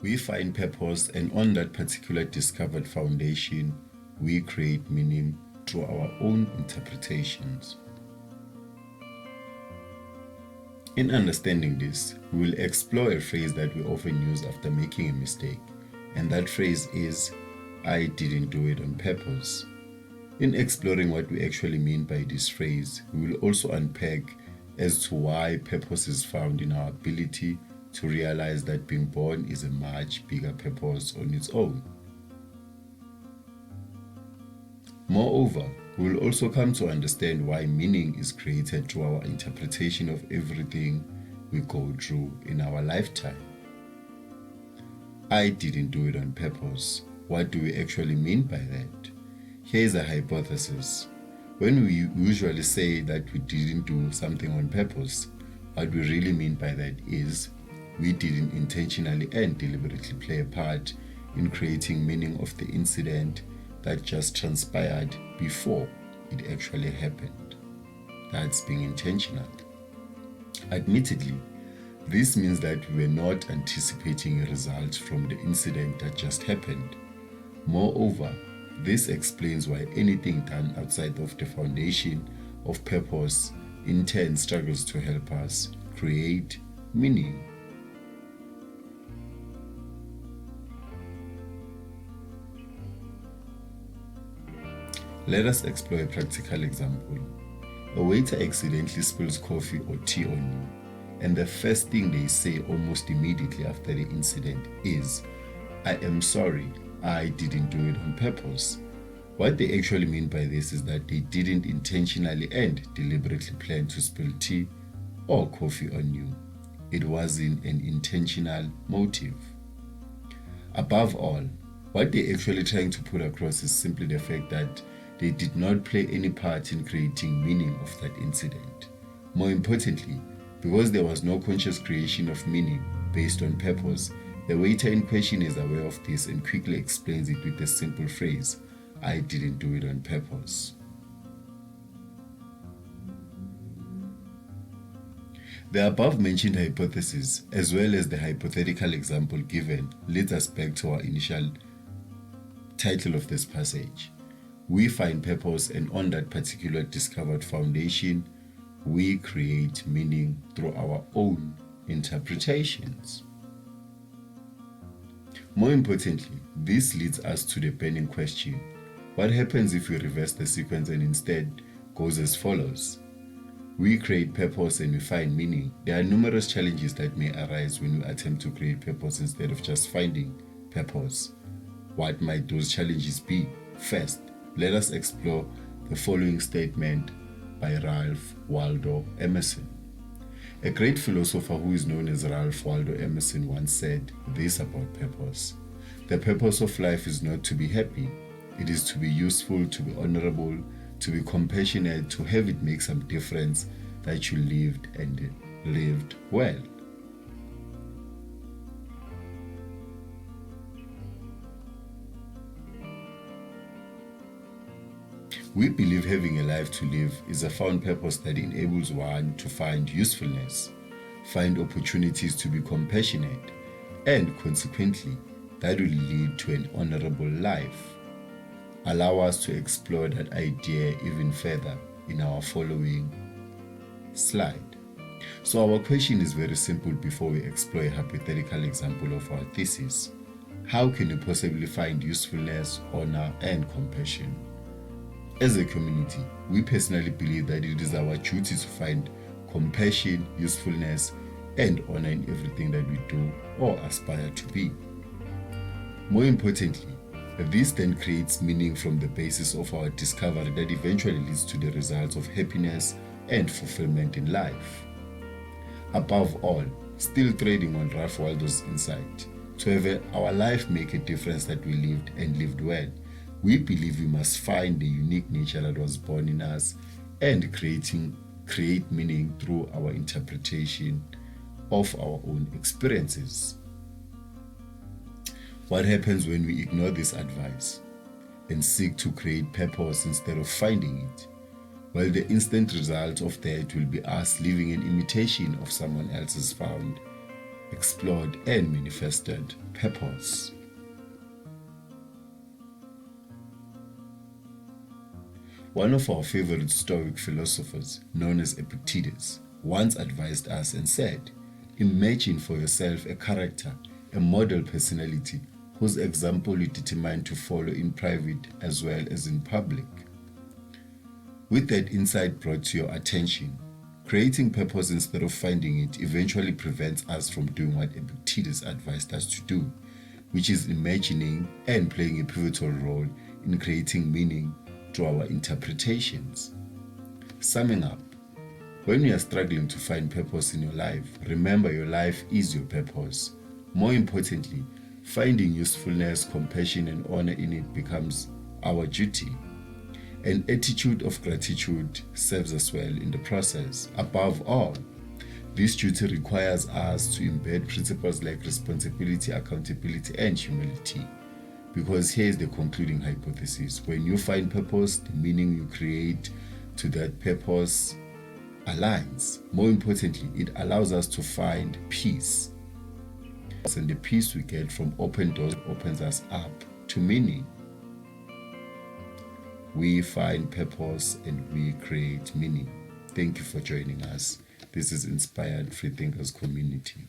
We find purpose, and on that particular discovered foundation, we create meaning through our own interpretations. In understanding this, we will explore a phrase that we often use after making a mistake, and that phrase is, "I didn't do it on purpose." In exploring what we actually mean by this phrase, we will also unpack as to why purpose is found in our ability to realize that being born is a much bigger purpose on its own. Moreover, we will also come to understand why meaning is created through our interpretation of everything we go through in our lifetime. I didn't do it on purpose. What do we actually mean by that? Here is a hypothesis. When we usually say that we didn't do something on purpose, what we really mean by that is we didn't intentionally and deliberately play a part in creating meaning of the incident that just transpired before it actually happened. That's being intentional. Admittedly, this means that we were not anticipating a result from the incident that just happened. Moreover, this explains why anything done outside of the foundation of purpose in turn struggles to help us create meaning. Let us explore a practical example. A waiter accidentally spills coffee or tea on you, and the first thing they say almost immediately after the incident is, "I am sorry, I didn't do it on purpose." What they actually mean by this is that they didn't intentionally and deliberately plan to spill tea or coffee on you. It wasn't an intentional motive. Above all, what they're actually trying to put across is simply the fact that they did not play any part in creating meaning of that incident. More importantly, because there was no conscious creation of meaning based on purpose, the waiter in question is aware of this and quickly explains it with the simple phrase, "I didn't do it on purpose." The above-mentioned hypothesis, as well as the hypothetical example given, leads us back to our initial title of this passage. We find purpose, and on that particular discovered foundation, we create meaning through our own interpretations. More importantly, this leads us to the burning question: what happens if we reverse the sequence and instead goes as follows? We create purpose and we find meaning. There are numerous challenges that may arise when we attempt to create purpose instead of just finding purpose. What might those challenges be? First, let us explore the following statement by Ralph Waldo Emerson. A great philosopher who is known as Ralph Waldo Emerson once said this about purpose: "The purpose of life is not to be happy. It is to be useful, to be honorable, to be compassionate, to have it make some difference that you lived and lived well." We believe having a life to live is a found purpose that enables one to find usefulness, find opportunities to be compassionate, and consequently, that will lead to an honorable life. Allow us to explore that idea even further in our following slide. So our question is very simple before we explore a hypothetical example of our thesis. How can we possibly find usefulness, honor, and compassion? As a community, we personally believe that it is our duty to find compassion, usefulness, and honor in everything that we do or aspire to be. More importantly, this then creates meaning from the basis of our discovery that eventually leads to the results of happiness and fulfillment in life. Above all, still trading on Ralph Waldo's insight, to have our life make a difference that we lived and lived well, we believe we must find the unique nature that was born in us and create meaning through our interpretation of our own experiences. What happens when we ignore this advice and seek to create purpose instead of finding it? Well, the instant result of that will be us living an imitation of someone else's found explored, and manifested purpose. One of our favorite Stoic philosophers, known as Epictetus, once advised us and said, "Imagine for yourself a character, a model personality, whose example you determine to follow in private as well as in public." With that insight brought to your attention, creating purpose instead of finding it eventually prevents us from doing what Epictetus advised us to do, which is imagining and playing a pivotal role in creating meaning to our interpretations. Summing up, when you are struggling to find purpose in your life, remember your life is your purpose. More importantly, finding usefulness, compassion, and honor in it becomes our duty. An attitude of gratitude serves us well in the process. Above all, this duty requires us to embed principles like responsibility, accountability, and humility. Because here's the concluding hypothesis: when you find purpose, the meaning you create to that purpose aligns. More importantly, it allows us to find peace. And the peace we get from open doors opens us up to meaning. We find purpose and we create meaning. Thank you for joining us. This is Inspired Free Thinkers Community.